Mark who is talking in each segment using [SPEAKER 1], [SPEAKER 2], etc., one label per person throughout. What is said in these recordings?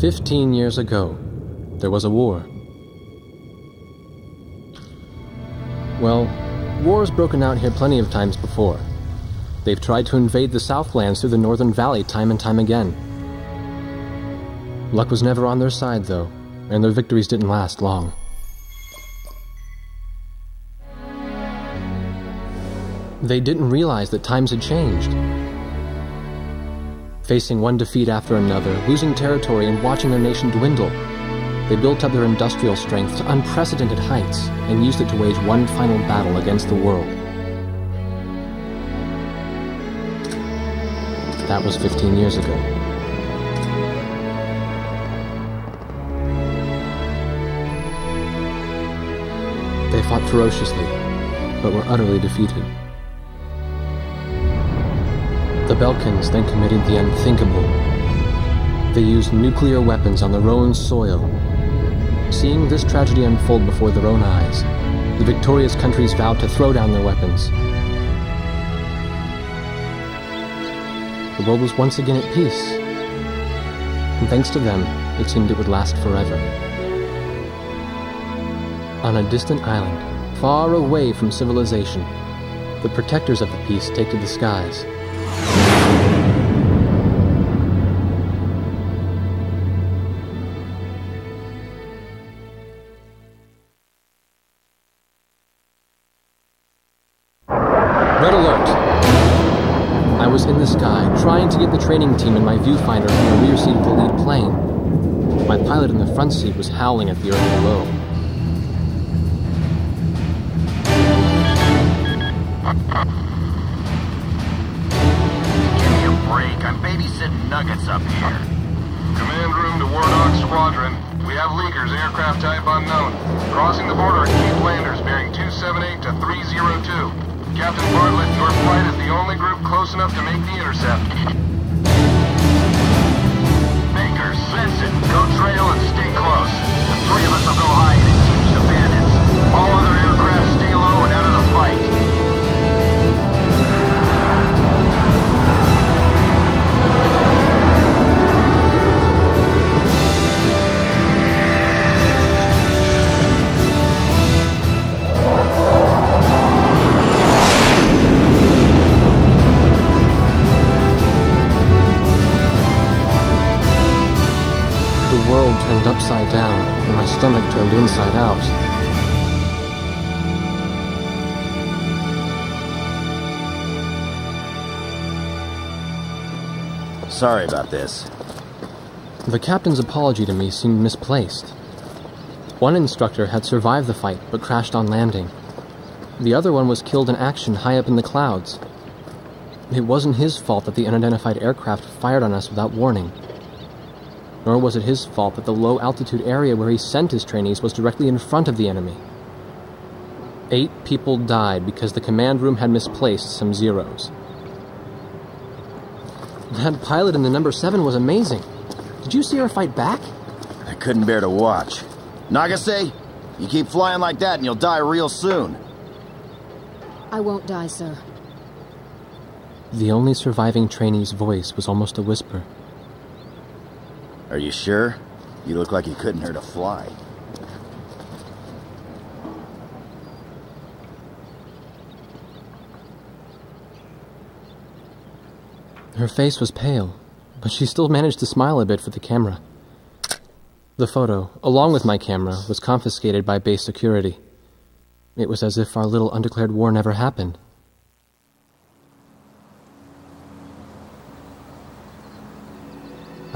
[SPEAKER 1] 15 years ago, there was a war. Well, war's broken out here plenty of times before. They've tried to invade the Southlands through the Northern Valley time and time again. Luck was never on their side, though, and their victories didn't last long. They didn't realize that times had changed. Facing one defeat after another, losing territory and watching their nation dwindle, they built up their industrial strength to unprecedented heights and used it to wage one final battle against the world. That was 15 years ago. They fought ferociously, but were utterly defeated. The Belkans then committed the unthinkable. They used nuclear weapons on their own soil. Seeing this tragedy unfold before their own eyes, the victorious countries vowed to throw down their weapons. The world was once again at peace, and thanks to them, it seemed it would last forever. On a distant island, far away from civilization, the protectors of the peace take to the skies. Red alert! I was in the sky, trying to get the training team in my viewfinder from the rear seat of the lead plane. My pilot in the front seat was howling at the earth below.
[SPEAKER 2] Give me a break. I'm babysitting nuggets up here.
[SPEAKER 3] Command room to Wardog Squadron. We have leakers, aircraft type unknown. Crossing the border at Cape Landers, bearing 278 to 302. Captain Bartlett, your flight is the only group close enough to make the intercept.
[SPEAKER 2] Baker, sense it. Go trail and stay close. The three of us will go hide and teach the bandits. All other aircraft stay low and out of the fight.
[SPEAKER 1] The world turned upside down, and my stomach turned inside out.
[SPEAKER 2] Sorry about this.
[SPEAKER 1] The captain's apology to me seemed misplaced. One instructor had survived the fight, but crashed on landing. The other one was killed in action high up in the clouds. It wasn't his fault that the unidentified aircraft fired on us without warning. Nor was it his fault that the low-altitude area where he sent his trainees was directly in front of the enemy. 8 people died because the command room had misplaced some zeros. That pilot in the number 7 was amazing. Did you see her fight back?
[SPEAKER 2] I couldn't bear to watch. Nagase, you keep flying like that and you'll die real soon.
[SPEAKER 4] I won't die, sir.
[SPEAKER 1] The only surviving trainee's voice was almost a whisper.
[SPEAKER 2] Are you sure? You look like you couldn't hurt a fly.
[SPEAKER 1] Her face was pale, but she still managed to smile a bit for the camera. The photo, along with my camera, was confiscated by base security. It was as if our little undeclared war never happened.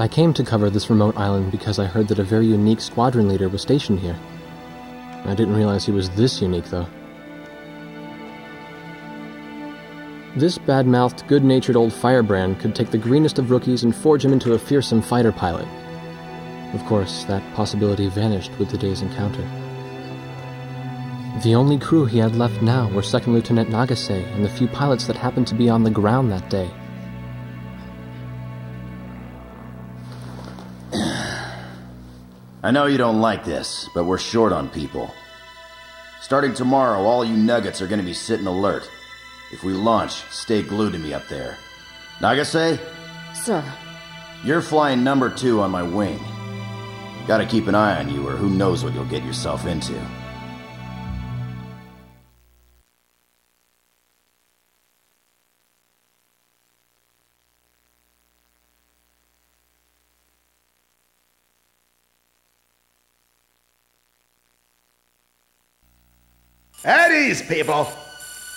[SPEAKER 1] I came to cover this remote island because I heard that a very unique squadron leader was stationed here. I didn't realize he was this unique, though. This bad-mouthed, good-natured old firebrand could take the greenest of rookies and forge him into a fearsome fighter pilot. Of course, that possibility vanished with the day's encounter. The only crew he had left now were Second Lieutenant Nagase and the few pilots that happened to be on the ground that day.
[SPEAKER 2] I know you don't like this, but we're short on people. Starting tomorrow, all you nuggets are going to be sitting alert. If we launch, stay glued to me up there. Nagase?
[SPEAKER 4] Sir.
[SPEAKER 2] You're flying number 2 on my wing. Gotta keep an eye on you, or who knows what you'll get yourself into.
[SPEAKER 5] At ease, people.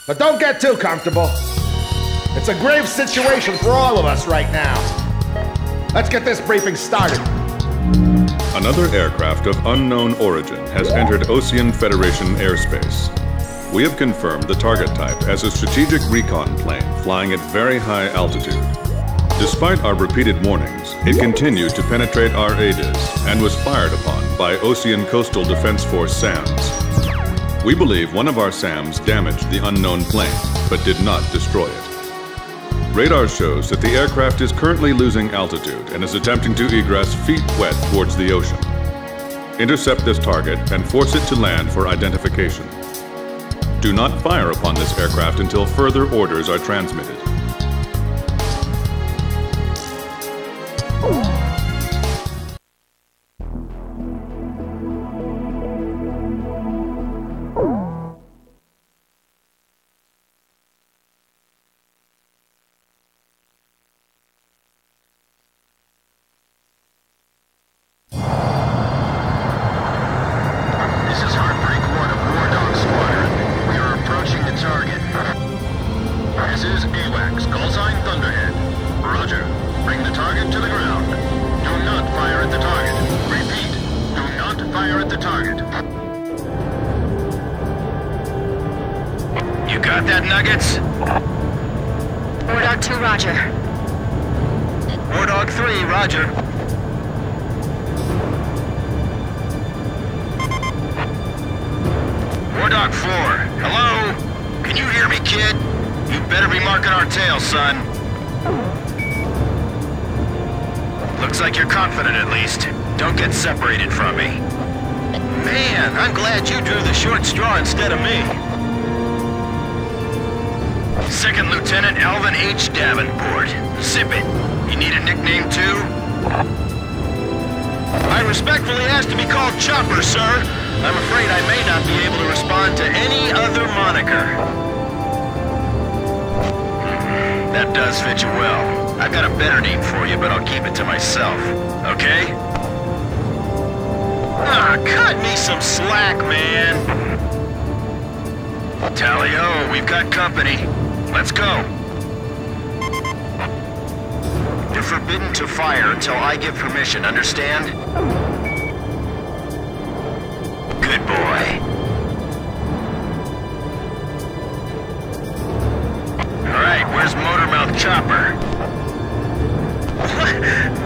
[SPEAKER 5] But don't get too comfortable. It's a grave situation for all of us right now. Let's get this briefing started.
[SPEAKER 6] Another aircraft of unknown origin has entered Ocean Federation airspace. We have confirmed the target type as a strategic recon plane flying at very high altitude. Despite our repeated warnings, it continued to penetrate our ADIS and was fired upon by Ocean Coastal Defense Force SAMs. We believe one of our SAMs damaged the unknown plane, but did not destroy it. Radar shows that the aircraft is currently losing altitude and is attempting to egress feet wet towards the ocean. Intercept this target and force it to land for identification. Do not fire upon this aircraft until further orders are transmitted.
[SPEAKER 2] Understand? Good boy. Alright, where's Motormouth Chopper?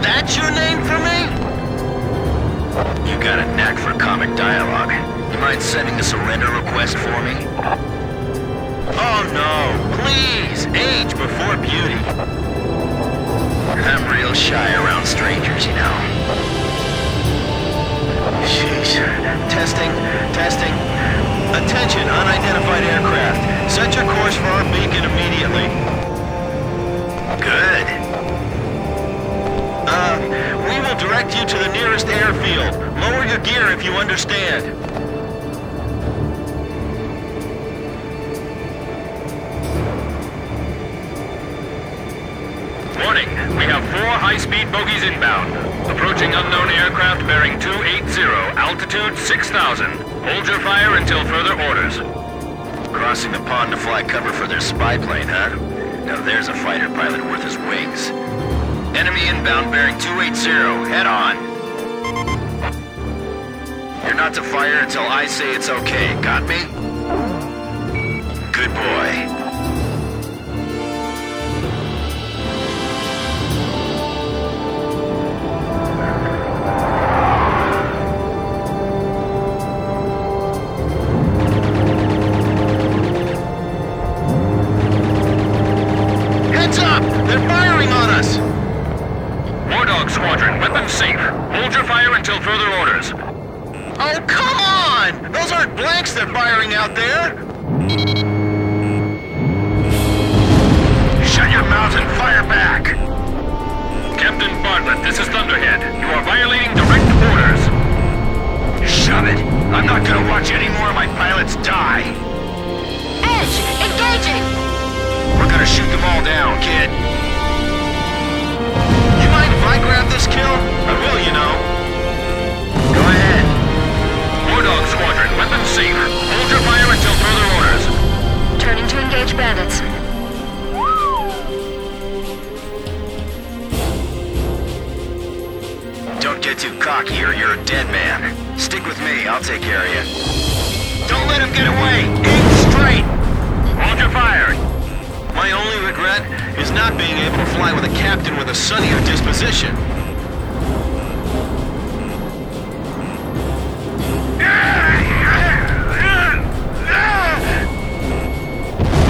[SPEAKER 2] That's your name for me? You got a knack for comic dialogue. You mind sending a surrender request for me? Oh no, please! Age before beauty. I'm real shy around strangers, you know. Jeez. Testing. Attention, unidentified aircraft. Set your course for our beacon immediately. Good. We will direct you to the nearest airfield. Lower your gear if you understand.
[SPEAKER 3] Warning, we have 4 high-speed bogies inbound. Approaching unknown aircraft bearing 280, altitude 6,000. Hold your fire until further orders.
[SPEAKER 2] Crossing the pond to fly cover for their spy plane, huh? Now there's a fighter pilot worth his wings. Enemy inbound bearing 280, head on. You're not to fire until I say it's okay, got me? Good boy.
[SPEAKER 3] Squadron, weapons safe. Hold your fire until further orders.
[SPEAKER 2] Oh, come on! Those aren't blanks they're firing out there!
[SPEAKER 3] Shut your mouth and fire back! Captain Bartlett, this is Thunderhead. You are violating direct orders.
[SPEAKER 2] Shove it! I'm not gonna watch any more of my pilots die!
[SPEAKER 7] Edge! Engaging!
[SPEAKER 2] We're gonna shoot them all down, kid. You mind if I grab this kill? I will, you know. Go ahead. War Dog Squadron, weapons safe. Hold your fire until further orders.
[SPEAKER 7] Turning to engage bandits.
[SPEAKER 2] Don't get too cocky or you're a dead man. Stick with me, I'll take care of you. Don't let him get away! Aim straight! Hold your fire! My only regret is not being able to fly with a captain with a sunnier disposition.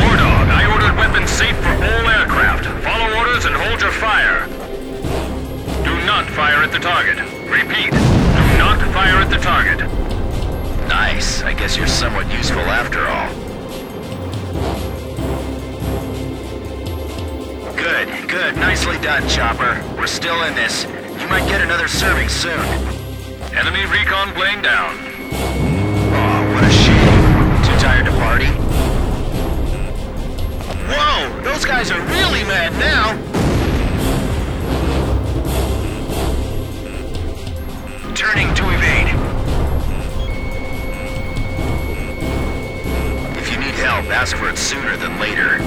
[SPEAKER 2] War Dog, I ordered weapons safe for all aircraft. Follow orders and hold your fire. Do not fire at the target. Repeat, do not fire at the target. Nice. I guess you're somewhat useful after all. Good, good. Nicely done, Chopper. We're still in this. You might get another serving soon. Enemy recon plane down. Oh, what a shame. Too tired to party? Whoa! Those guys are really mad now! Turning to evade. If you need help, ask for it sooner than later.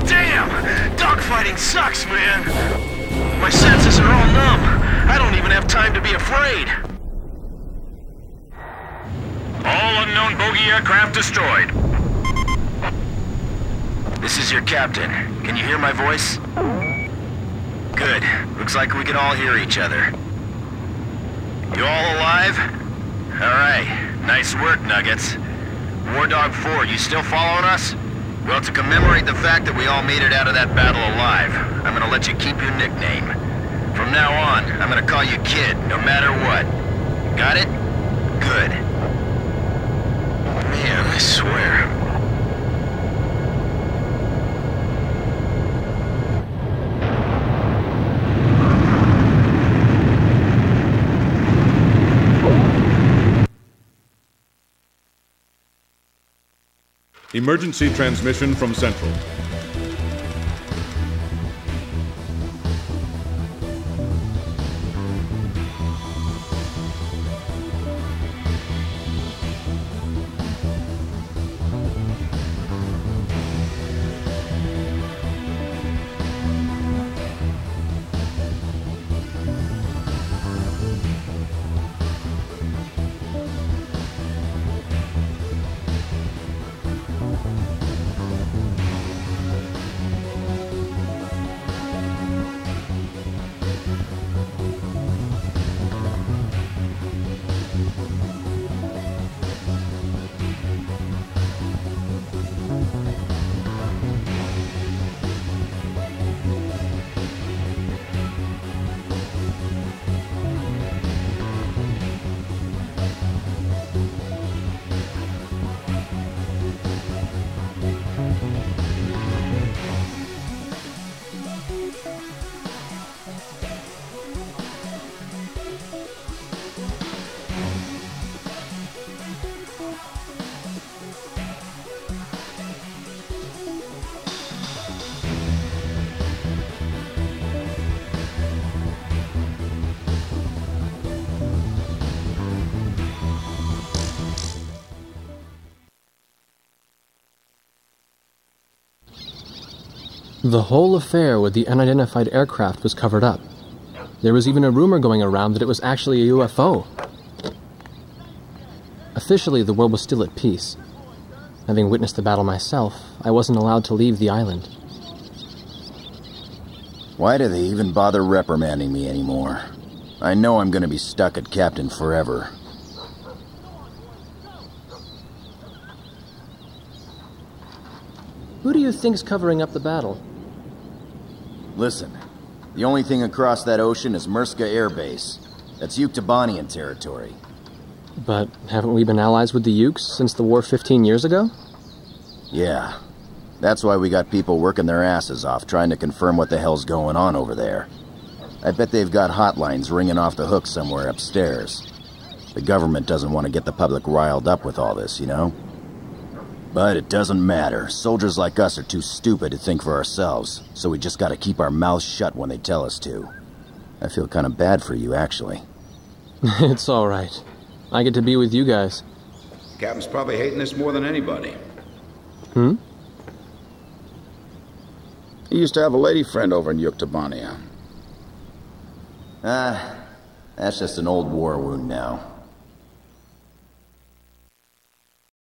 [SPEAKER 2] Damn! Dogfighting sucks, man! My senses are all numb. I don't even have time to be afraid. All unknown bogey aircraft destroyed. This is your captain. Can you hear my voice? Good. Looks like we can all hear each other. You all alive? Alright. Nice work, Nuggets. War Dog 4, you still following us? Well, to commemorate the fact that we all made it out of that battle alive, I'm gonna let you keep your nickname. From now on, I'm gonna call you Kid, no matter what. Got it? Good. Man, I swear.
[SPEAKER 6] Emergency transmission from Central.
[SPEAKER 1] The whole affair with the unidentified aircraft was covered up. There was even a rumor going around that it was actually a UFO. Officially, the world was still at peace. Having witnessed the battle myself, I wasn't allowed to leave the island.
[SPEAKER 8] Why do they even bother reprimanding me anymore? I know I'm gonna be stuck at Captain forever.
[SPEAKER 1] Who do you think's covering up the battle?
[SPEAKER 8] Listen, the only thing across that ocean is Murska Air Base. That's Yuktobanian territory.
[SPEAKER 1] But haven't we been allies with the Ukes since the war 15 years ago?
[SPEAKER 8] Yeah. That's why we got people working their asses off trying to confirm what the hell's going on over there. I bet they've got hotlines ringing off the hook somewhere upstairs. The government doesn't want to get the public riled up with all this, you know? But it doesn't matter. Soldiers like us are too stupid to think for ourselves, so we just gotta keep our mouths shut when they tell us to. I feel kind of bad for you, actually.
[SPEAKER 1] It's alright. I get to be with you guys.
[SPEAKER 9] Captain's probably hating this more than anybody.
[SPEAKER 1] Hmm?
[SPEAKER 9] He used to have a lady friend over in Yuktobania.
[SPEAKER 8] That's just an old war wound now.